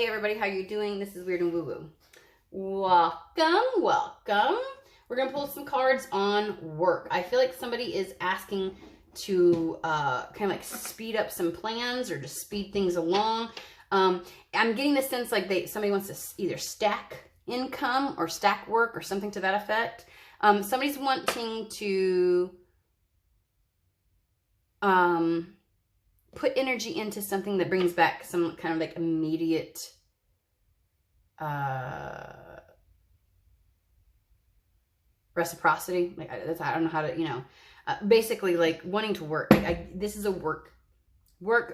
Hey everybody, how you doing? This is Weird and Woo Woo. Welcome, welcome. We're gonna pull some cards on work. I feel like somebody is asking to kind of like speed up some plans or just speed things along. I'm getting the sense like somebody wants to either stack income or stack work or something to that effect. Somebody's wanting to put energy into something that brings back some kind of like immediate reciprocity. Like I don't know how to, basically like wanting to work. This is a work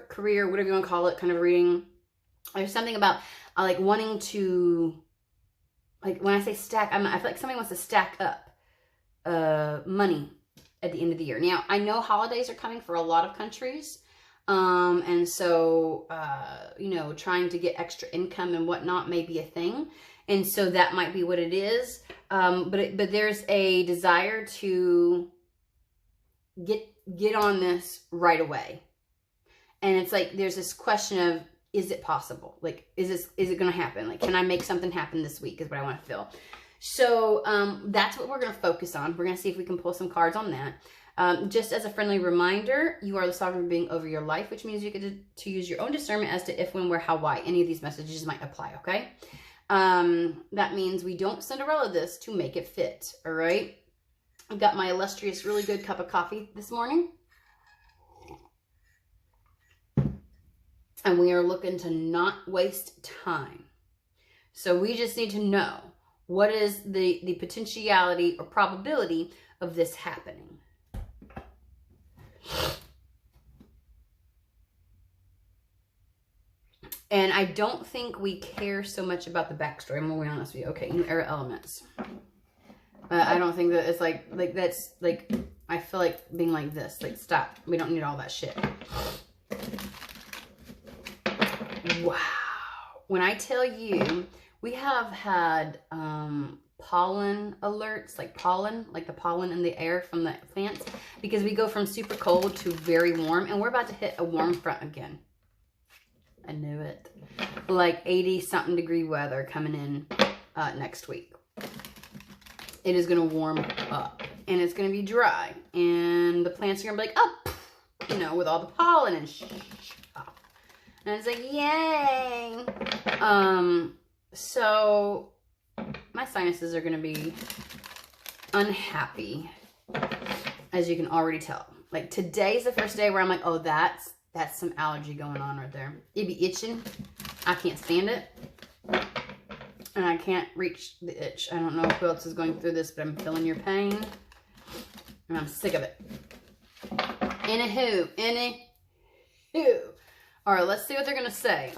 career, whatever you want to call it, kind of reading. There's something about like wanting to, like when I say stack, I feel like somebody wants to stack up money at the end of the year. Now, I know holidays are coming for a lot of countries. And so, trying to get extra income and whatnot may be a thing. And so that might be what it is. But there's a desire to get on this right away. And it's like, there's this question of, is it possible? Like, is it going to happen? Like, can I make something happen this week is what I want to feel. So, that's what we're going to focus on. We're going to see if we can pull some cards on that. Just as a friendly reminder, you are the sovereign being over your life, which means you get to use your own discernment as to if, when, where, how, why any of these messages might apply, okay? That means we don't Cinderella this to make it fit, all right? I've got my illustrious, really good cup of coffee this morning. And we are looking to not waste time. So we just need to know what is the potentiality or probability of this happening. And I don't think we care so much about the backstory. I'm gonna be honest with you. Okay, new era elements. I don't think that it's like that's like, I feel like being like this. Like, stop. We don't need all that shit. Wow. When I tell you, we have had pollen alerts, like the pollen in the air from the plants, because we go from super cold to very warm, and we're about to hit a warm front again. I knew it. Like 80-something degree weather coming in next week. It is going to warm up, and it's going to be dry, and the plants are going to be like, oh, with all the pollen and stuff. And it's like, yay. So my sinuses are going to be unhappy, as you can already tell. Like, today's the first day where I'm like, oh, that's some allergy going on right there. It be itching. I can't stand it. And I can't reach the itch. I don't know who else is going through this, but I'm feeling your pain. And I'm sick of it. Anywho. All right, let's see what they're going to say.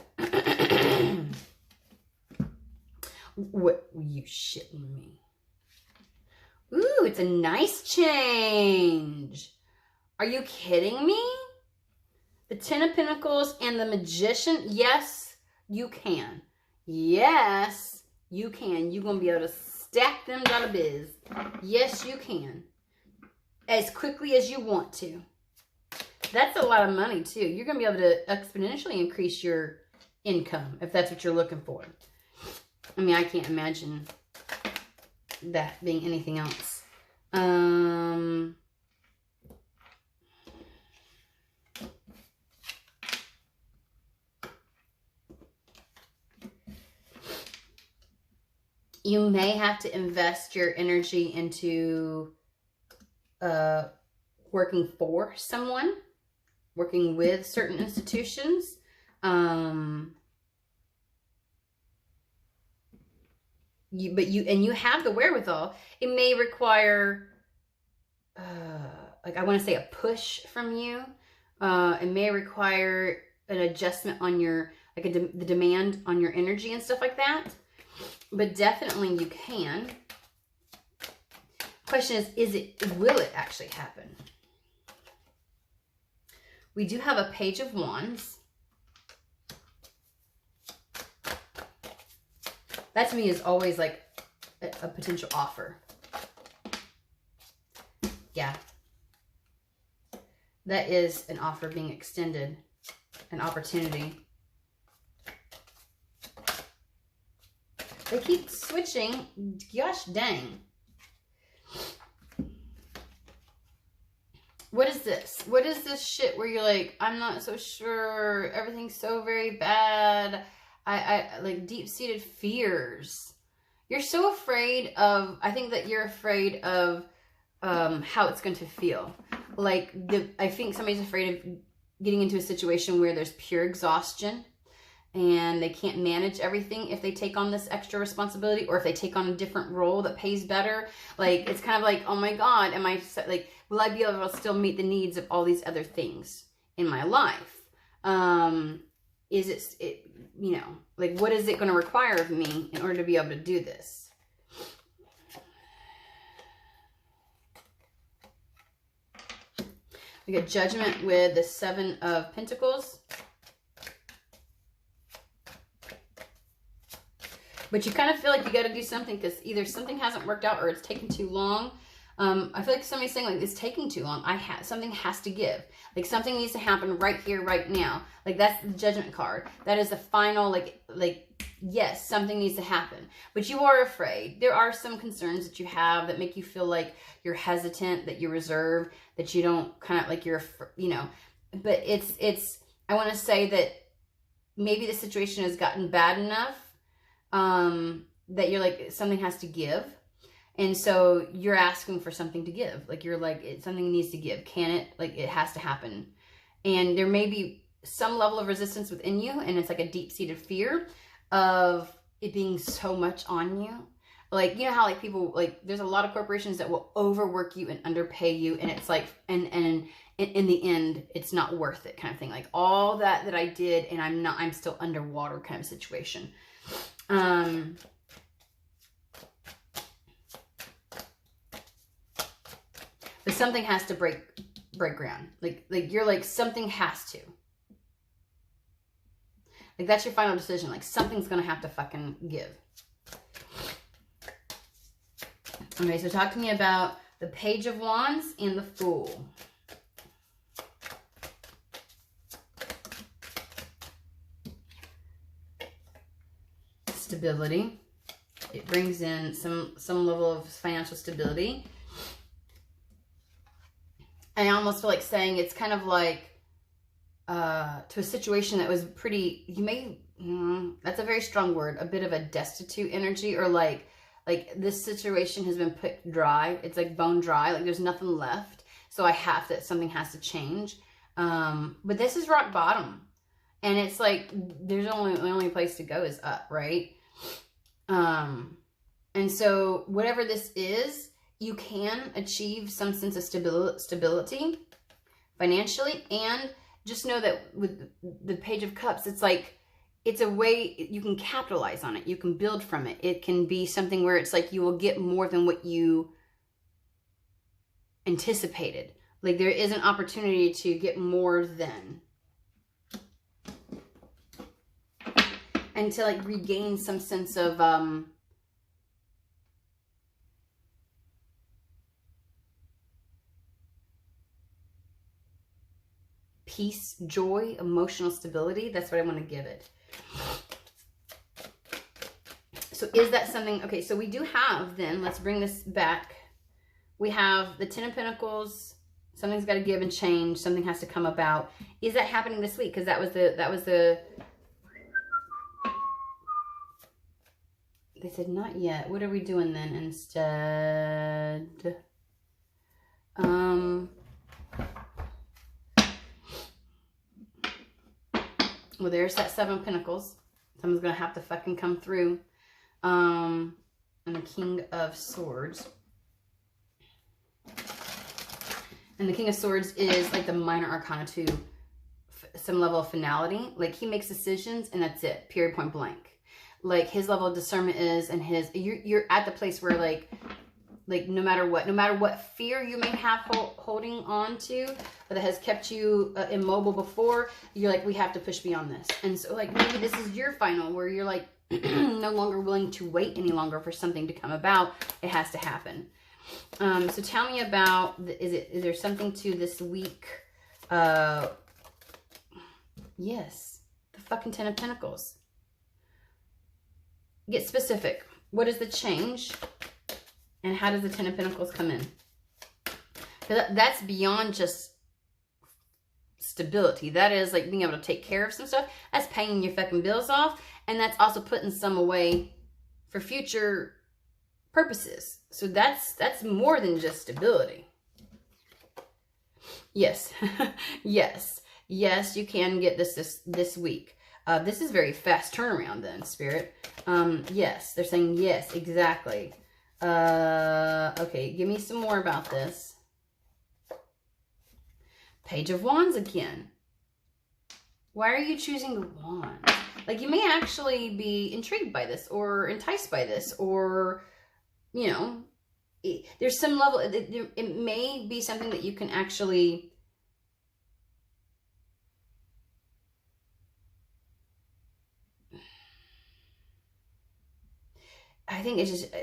What were you shitting me? Ooh, it's a nice change. Are you kidding me? The Ten of Pentacles and the Magician. Yes, you can. Yes, you can. You're going to be able to stack them down a biz. Yes, you can. As quickly as you want to. That's a lot of money, too. You're going to be able to exponentially increase your income if that's what you're looking for. I mean, I can't imagine that being anything else. You may have to invest your energy into working for someone, working with certain institutions. You have the wherewithal. It may require, I want to say a push from you. It may require an adjustment on your, the demand on your energy and stuff like that. But definitely you can. Question is, will it actually happen? We do have a Page of Wands. That to me is always like a potential offer. Yeah. That is an offer being extended, an opportunity. They keep switching. Gosh dang. What is this? What is this shit where you're like, I'm not so sure. Everything's so very bad. I like deep-seated fears. You're so afraid of, I think that you're afraid of how it's going to feel. Like, I think somebody's afraid of getting into a situation where there's pure exhaustion and they can't manage everything if they take on this extra responsibility, or if they take on a different role that pays better. Like, it's kind of like, oh my God, am I, like, will I be able to still meet the needs of all these other things in my life? Is it, you know, like, what is it going to require of me in order to be able to do this? We get Judgment with the 7 of Pentacles. But you kind of feel like you got to do something because either something hasn't worked out or it's taken too long. I feel like somebody's saying, like, it's taking too long. Something has to give. Like, something needs to happen right here, right now. Like, that's the Judgment card. That is the final, like, yes, something needs to happen. But you are afraid. There are some concerns that you have that make you feel like you're hesitant, that you're reserved, that you don't kind of, like, you're, you know. But I want to say that maybe the situation has gotten bad enough that you're like, something has to give. And so you're asking for something to give. Like, you're like, something needs to give. Can it? Like, it has to happen. And there may be some level of resistance within you. And it's like a deep-seated fear of it being so much on you. Like, you know how, like, people, like, there's a lot of corporations that will overwork you and underpay you. And it's like, and in the end, it's not worth it kind of thing. Like, all that I did, and I'm still underwater kind of situation. But something has to break ground. Like you're like, something has to. Like, that's your final decision. Like, something's gonna have to fucking give. Okay, so talk to me about the Page of Wands and the Fool. Stability. It brings in some level of financial stability. And I almost feel like saying it's kind of like to a situation that was pretty, you may, that's a very strong word, a bit of a destitute energy, or like this situation has been put dry. It's like bone dry, like there's nothing left. So something has to change. But this is rock bottom. And it's like, the only place to go is up, right? And so whatever this is, you can achieve some sense of stability financially. And just know that with the Page of Cups, it's like, it's a way you can capitalize on it. You can build from it. It can be something where it's like you will get more than what you anticipated. Like, there is an opportunity to get more than. And to, like, regain some sense of peace, joy, emotional stability. That's what I want to give it. So is that something? Okay, so we do have, then, let's bring this back. We have the Ten of Pentacles. Something's got to give and change. Something has to come about. Is that happening this week? Because that was the they said not yet. What are we doing then instead? Well, there's that Seven of Pentacles. Someone's going to have to fucking come through. And the King of Swords. And the King of Swords is like the minor arcana to some level of finality. Like, he makes decisions and that's it. Period, point blank. Like, his level of discernment is, and you're at the place where like no matter what fear you may have holding on to, or that has kept you immobile before, you're like, we have to push beyond this. And so, like, maybe this is your final, where you're like no longer willing to wait any longer for something to come about. It has to happen. So tell me about, is there something to this week? Yes, the fucking Ten of Pentacles. get specific. What is the change? And how does the Ten of Pentacles come in? That's beyond just stability. That is like being able to take care of some stuff. That's paying your fucking bills off. And that's also putting some away for future purposes. So that's more than just stability. Yes. Yes. Yes, you can get this week. This is very fast turnaround then, Spirit. Yes, they're saying yes, exactly. Okay, give me some more about this. Page of Wands again. Why are you choosing the wand? Like, you may actually be intrigued by this or enticed by this, or, you know, there's some level, it may be something that you can actually I think it's just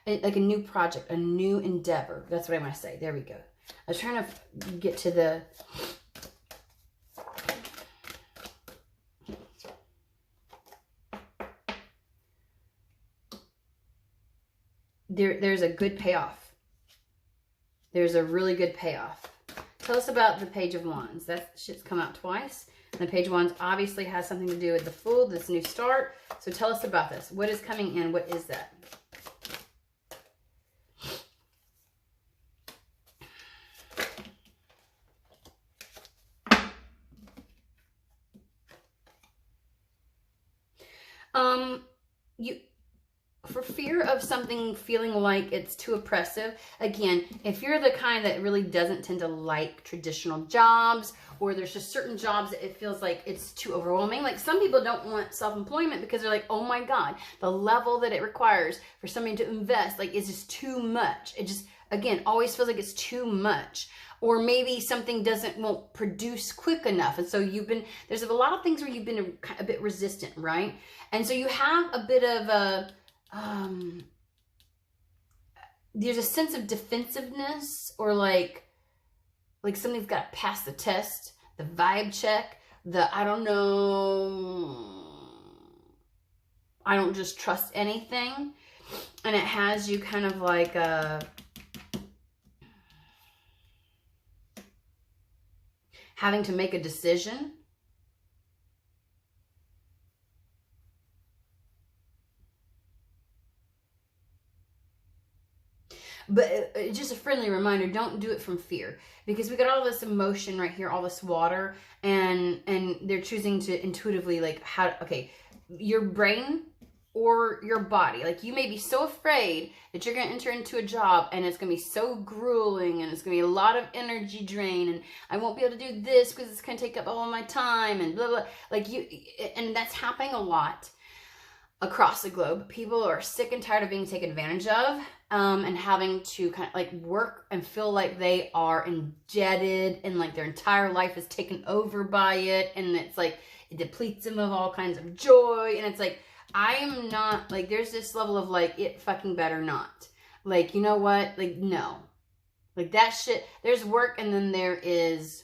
like a new project, a new endeavor. That's what I want to say. There we go. I was trying to get to the... There's a good payoff. There's a really good payoff. Tell us about the Page of Wands. That shit's come out twice. And the Page of Wands obviously has something to do with the Fool, this new start. So tell us about this. What is coming in? What is that? For fear of something feeling like it's too oppressive, again, if you're the kind that really doesn't tend to like traditional jobs, or there's just certain jobs that it feels like it's too overwhelming. Like, some people don't want self-employment because they're like, oh my God, the level that it requires for somebody to invest, like, is just too much. It just, again, always feels like it's too much. Or maybe something won't produce quick enough. And so there's a lot of things where you've been a bit resistant, right? And so you have a bit of a, there's a sense of defensiveness, or like somebody's got to pass the test, the vibe check, I don't know, I don't just trust anything. And it has you kind of like, having to make a decision. But just a friendly reminder, don't do it from fear, because we got all this emotion right here, all this water, and they're choosing to intuitively, like, okay, your brain or your body, like, you may be so afraid that you're going to enter into a job and it's going to be so grueling and it's going to be a lot of energy drain, and I won't be able to do this because it's going to take up all of my time and blah, blah, like and that's happening a lot across the globe. People are sick and tired of being taken advantage of, and having to kind of like work and feel like they are indebted, and like their entire life is taken over by it, and it's like it depletes them of all kinds of joy. And it's like, I am not, like, there's this level of like, it fucking better not, like, you know what, like, no, like, that shit, there's work and then there is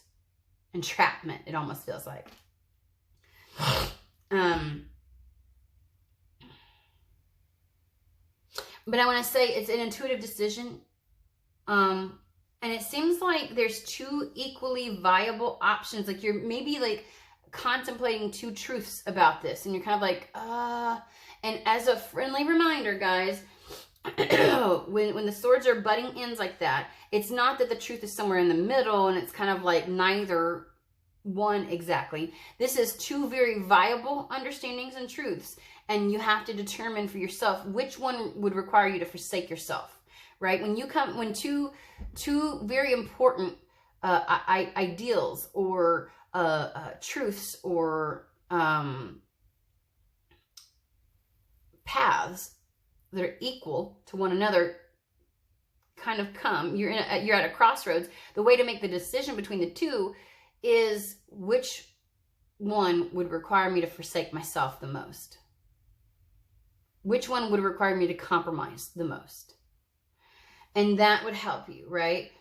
entrapment, it almost feels like. But I want to say it's an intuitive decision. And it seems like there's two equally viable options. Like, you're maybe like contemplating two truths about this, and you're kind of like, and as a friendly reminder, guys, when the swords are butting ends like that, it's not that the truth is somewhere in the middle and it's kind of like neither one exactly. This is two very viable understandings and truths, and you have to determine for yourself which one would require you to forsake yourself, right? When two very important ideals or truths or paths that are equal to one another kind of come, you're at a crossroads. The way to make the decision between the two is which one would require me to forsake myself the most. Which one would require me to compromise the most? And that would help you, right?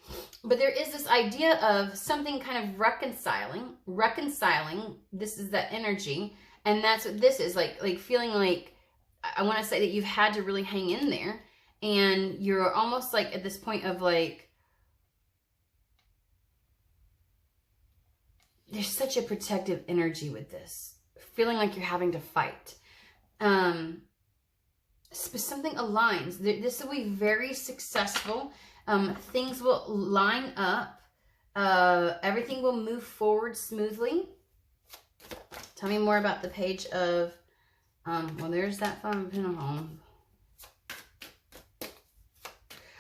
But there is this idea of something kind of reconciling. This is that energy. And that's what this is, like feeling like, I want to say that you've had to really hang in there. And you're almost like at this point of like, there's such a protective energy with this. Feeling like you're having to fight. Something aligns. This will be very successful. Things will line up. Everything will move forward smoothly. Tell me more about the page of, well, there's that Five of Pentacles.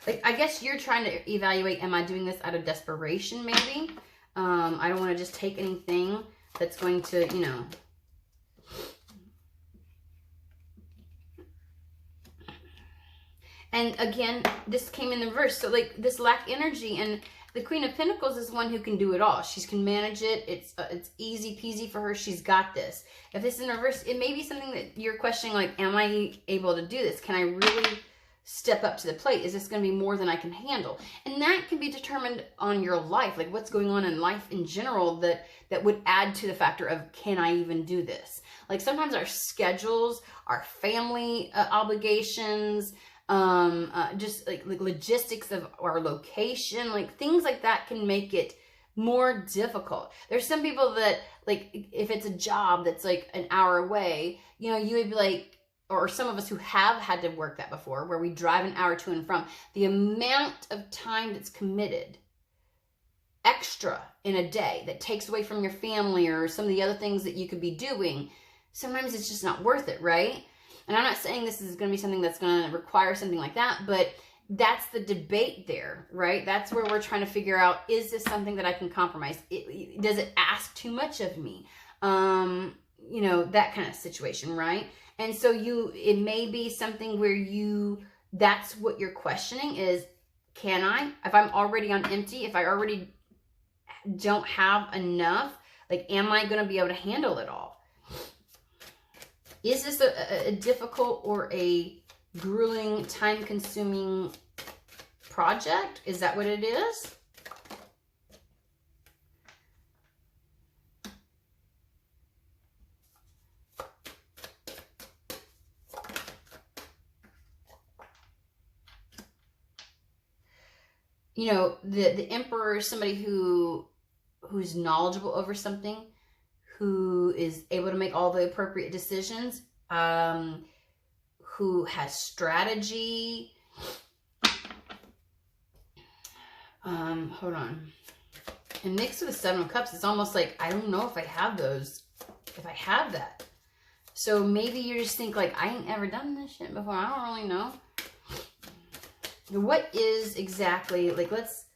Like, I guess you're trying to evaluate, am I doing this out of desperation, maybe? I don't want to just take anything that's going to, you know. And again, this came in the reverse. So like this lack energy, and the Queen of Pentacles is one who can do it all. She can manage it. It's easy peasy for her. She's got this. If this is in reverse, it may be something that you're questioning, like, am I able to do this? Can I really step up to the plate? Is this going to be more than I can handle? And that can be determined on your life, like what's going on in life in general that would add to the factor of, can I even do this? Like sometimes our schedules, our family obligations, just like logistics of our location, like things like that can make it more difficult. There's some people that, like, if it's a job that's like an hour away, you know, you would be like, or some of us who have had to work that before, where we drive an hour to and from, the amount of time that's committed extra in a day that takes away from your family or some of the other things that you could be doing, sometimes it's just not worth it, right? And I'm not saying this is going to be something that's going to require something like that, but that's the debate there, right? That's where we're trying to figure out, is this something that I can compromise? Does it ask too much of me? You know, that kind of situation, right? And so it may be something where that's what you're questioning is, can I? If I'm already on empty, if I already don't have enough, like, am I going to be able to handle it all? Is this a difficult or a grueling, time-consuming project? Is that what it is? You know, the Emperor is somebody who's knowledgeable over something, who is able to make all the appropriate decisions, who has strategy. Hold on. And mixed with the Seven of Cups, it's almost like, I don't know if I have those, if I have that. So maybe you just think like, I ain't ever done this shit before. I don't really know. What is exactly, like, let's,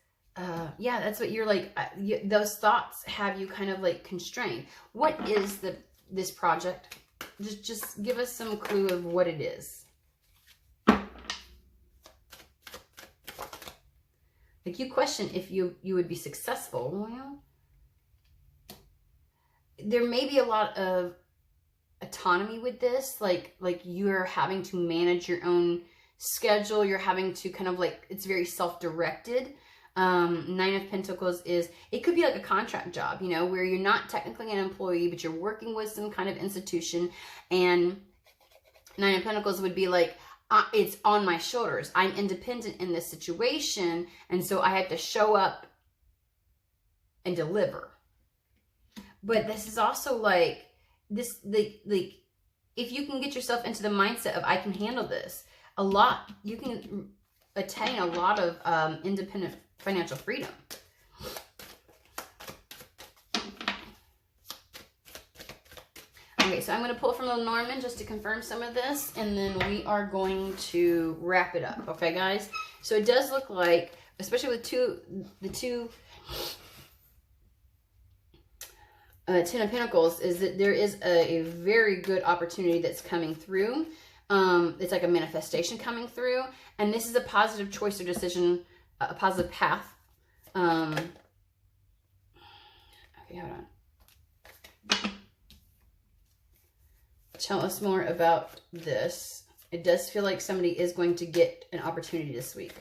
yeah, that's what you're like, those thoughts have you kind of like constrained. What is this project? Just give us some clue of what it is. Like, you question if you would be successful. Well, there may be a lot of autonomy with this, like you're having to manage your own schedule. You're having to kind of like, it's very self-directed. Nine of Pentacles is, it could be like a contract job, you know, where you're not technically an employee, but you're working with some kind of institution. And Nine of Pentacles would be like, it's on my shoulders. I'm independent in this situation. And so I have to show up and deliver. But this is also like this, like if you can get yourself into the mindset of, I can handle this, you can attain a lot of independent financial freedom. Okay, so I'm going to pull from Lenormand just to confirm some of this, and then we are going to wrap it up. Okay, guys? So it does look like, especially with the two Ten of Pentacles, is that there is a very good opportunity that's coming through. It's like a manifestation coming through, and this is a positive choice or decision, a positive path. Okay, hold on. Tell us more about this. It does feel like somebody is going to get an opportunity this week.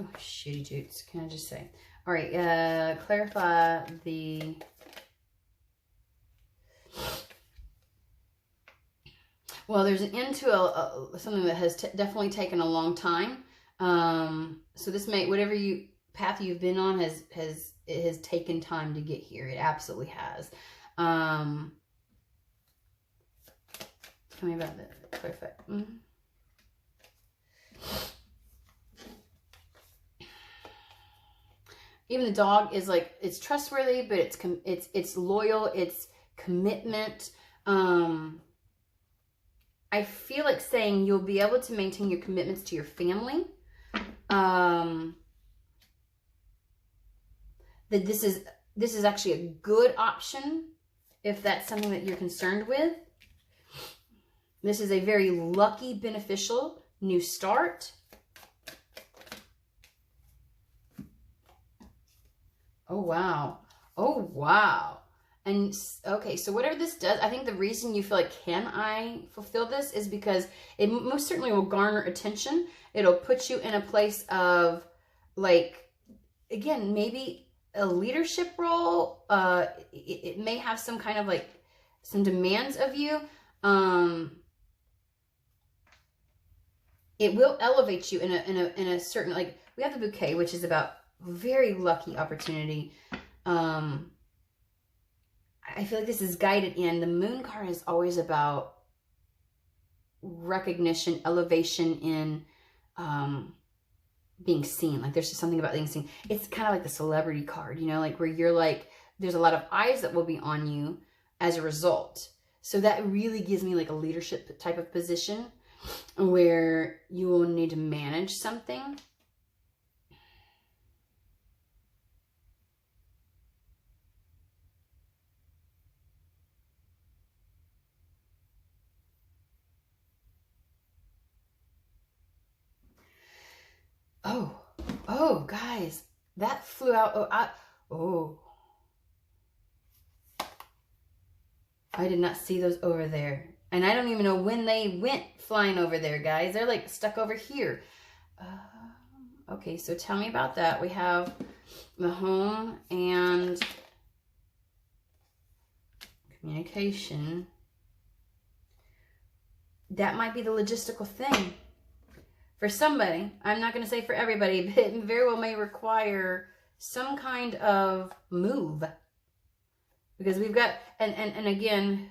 Oh, shitty toots. Can I just say? All right. Clarify the... Well, there's an end to something that has definitely taken a long time. So this may, whatever path you've been on it has taken time to get here. It absolutely has. Tell me about that. Perfect. Even the dog is like, it's trustworthy, but it's loyal. It's commitment. I feel like saying you'll be able to maintain your commitments to your family. That this is actually a good option if that's something that you're concerned with. This is a very lucky, beneficial new start. Oh, wow. Oh, wow. And, okay, so whatever this does, I think the reason you feel like, can I fulfill this, is because it most certainly will garner attention. It'll put you in a place of, like, again, maybe a leadership role. It may have some kind of, like, some demands of you. It will elevate you in a certain, like, we have the Bouquet, which is about very lucky opportunity. I feel like this is guided in. The Moon card is always about recognition, elevation in being seen. Like, there's just something about being seen. It's kind of like the celebrity card, you know, like where you're like, there's a lot of eyes that will be on you as a result. So that really gives me like a leadership type of position where you will need to manage something. Oh, guys, that flew out. I did not see those over there. And I don't even know when they went flying over there, guys. They're like stuck over here. Okay, so tell me about that. We have the home and communication. That might be the logistical thing. For somebody, I'm not going to say for everybody, but it very well may require some kind of move. Because we've got, and again,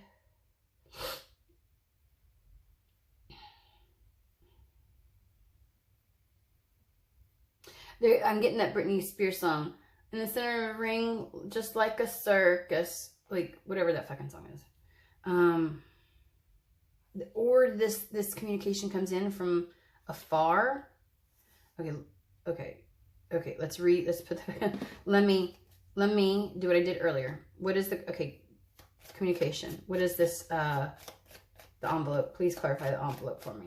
I'm getting that Britney Spears song. In the center of a ring, just like a circus. Like, whatever that fucking song is. Or this communication comes in from afar. Okay. Let's put that. Let me do what I did earlier. What is communication? What is this, the envelope? Please clarify the envelope for me.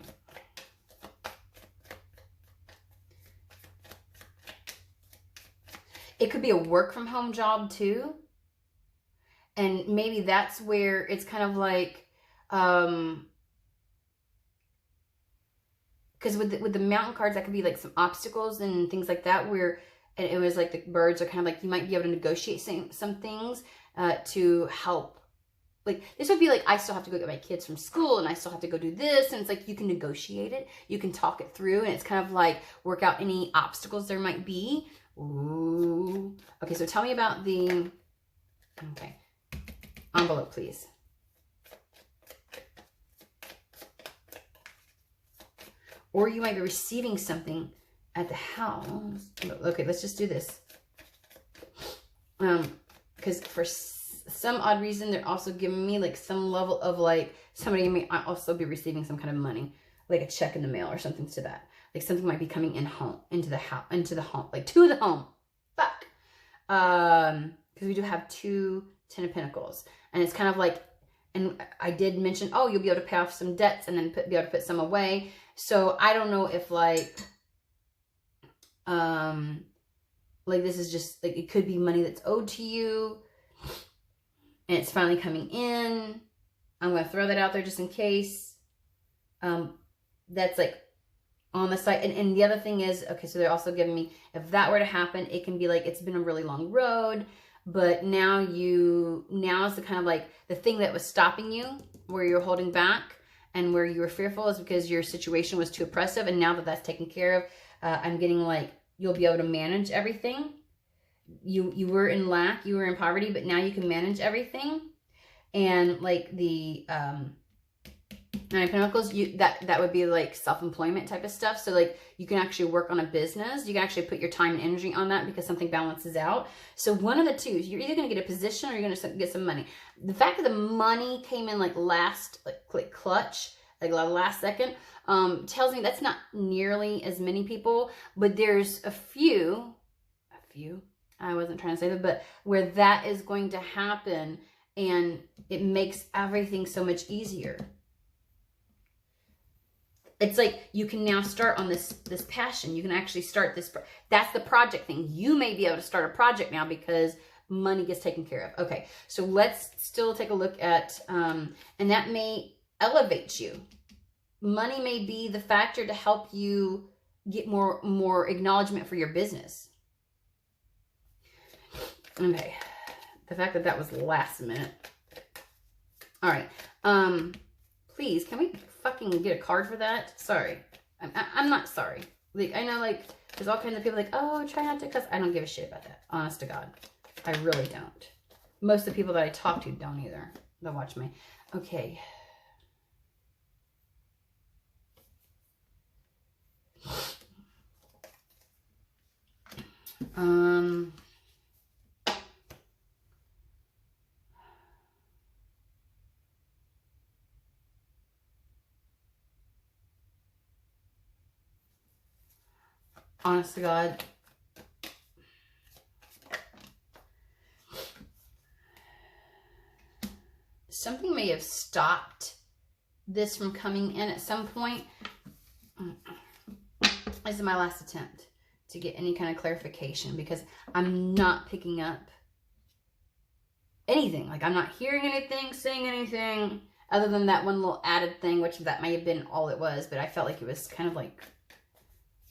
It could be a work from home job too. And maybe that's where it's kind of like, because with the mountain cards, that could be like some obstacles and things like that, where, and it was like the birds are kind of like, you might be able to negotiate some things to help. Like, this would be like, I still have to go get my kids from school and I still have to go do this. And it's like, you can negotiate it. You can talk it through. And it's kind of like, work out any obstacles there might be. Ooh. Okay, so tell me about the, envelope, please. Or you might be receiving something at the house. Okay, let's just do this. Because for some odd reason, they're also giving me like some level of like, somebody may also be receiving some kind of money, like a check in the mail or something to that. Like something might be coming in home, into the home, like to the home. Fuck. Because we do have 2 Ten of Pentacles. And it's kind of like, and I did mention, oh, you'll be able to pay off some debts and then be able to put some away. So I don't know if like this is just like, it could be money that's owed to you and it's finally coming in. I'm going to throw that out there just in case. That's like on the site. And the other thing is, okay, so they're also giving me, if that were to happen, it can be like, it's been a really long road, but now is the kind of like the thing that was stopping you, where you're holding back and where you were fearful, is because your situation was too oppressive. And now that that's taken care of, I'm getting like, you'll be able to manage everything. You were in lack, you were in poverty, but now you can manage everything. And like the Nine of Pentacles, that would be like self-employment type of stuff. So like you can actually work on a business. You can actually put your time and energy on that because something balances out. So one of the two, you're either going to get a position or you're going to get some money. The fact that the money came in like last, like clutch, like last second, tells me that's not nearly as many people, but there's a few, I wasn't trying to say that, but where that is going to happen, and it makes everything so much easier. It's like you can now start on this passion. You can actually start this. That's the project thing. You may be able to start a project now because money gets taken care of. Okay, so let's still take a look at, and that may elevate you. Money may be the factor to help you get more acknowledgement for your business. Okay, the fact that that was last minute. All right, please, can we fucking get a card for that? Sorry. I'm not sorry. Like, I know, like, there's all kinds of people like, oh, try not to cuss. I don't give a shit about that. Honest to God. I really don't. Most of the people that I talk to don't either. They'll watch me. Okay. Honest to God, something may have stopped this from coming in at some point. This is my last attempt to get any kind of clarification because I'm not picking up anything. Like, I'm not hearing anything, seeing anything, other than that one little added thing, which that may have been all it was, but I felt like it was kind of like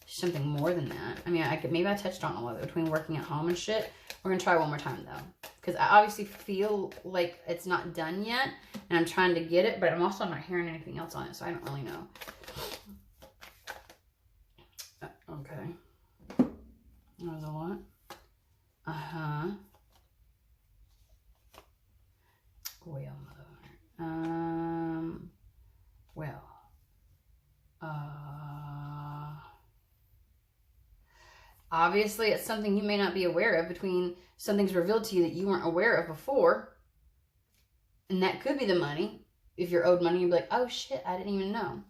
something more than that. I mean, maybe I touched on all of it between working at home and shit. We're gonna try one more time though, because I obviously feel like it's not done yet, and I'm trying to get it, but I'm also not hearing anything else on it, so I don't really know. Okay, that was a lot. Well, obviously, it's something you may not be aware of, between something's revealed to you that you weren't aware of before. And that could be the money. If you're owed money, you'd be like, oh shit, I didn't even know.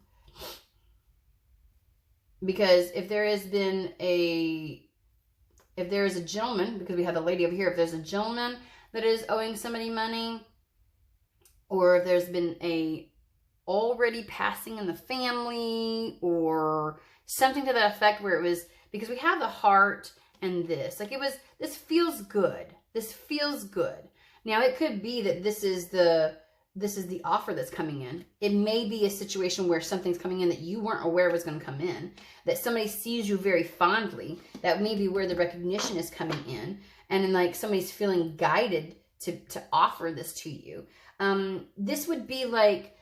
Because if there is a gentleman, because we have the lady over here, if there's a gentleman that is owing somebody money, or if there's been a already passing in the family, or something to that effect where it was, because we have the heart and this, like this feels good. This feels good. Now it could be that this is the offer that's coming in. It may be a situation where something's coming in that you weren't aware was going to come in, that somebody sees you very fondly. That may be where the recognition is coming in. And then like somebody's feeling guided to offer this to you. This would be like,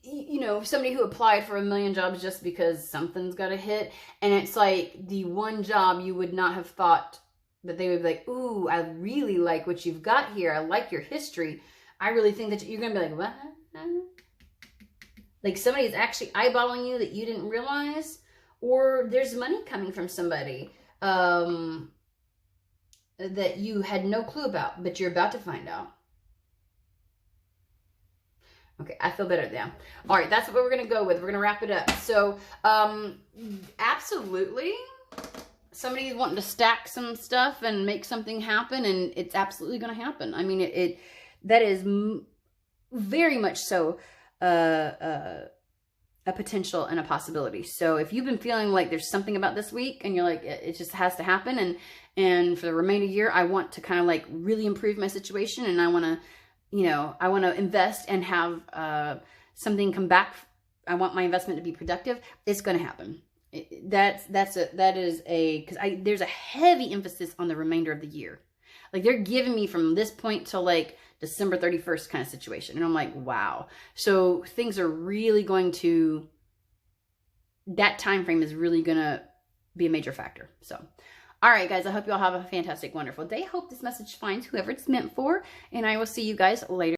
you know, somebody who applied for 1 million jobs just because something's got to hit. And it's like the one job you would not have thought that they would be like, ooh, I really like what you've got here. I like your history. I really think that you're going to be like, what? Like somebody's actually eyeballing you that you didn't realize. Or there's money coming from somebody that you had no clue about, but you're about to find out. Okay, I feel better now. All right, that's what we're going to go with. We're going to wrap it up. So, absolutely, somebody's wanting to stack some stuff and make something happen, and it's absolutely going to happen. I mean, that is very much so a potential and a possibility. So if you've been feeling like there's something about this week and you're like, it just has to happen, and for the remainder of the year, I want to kind of like really improve my situation, and I want to, you know, I want to invest and have something come back. I want my investment to be productive. It's going to happen. That is because there's a heavy emphasis on the remainder of the year. Like they're giving me from this point till like December 31st kind of situation. And I'm like, wow. So things are really going to, that time frame is really going to be a major factor. So, all right, guys, I hope you all have a fantastic, wonderful day. Hope this message finds whoever it's meant for. And I will see you guys later.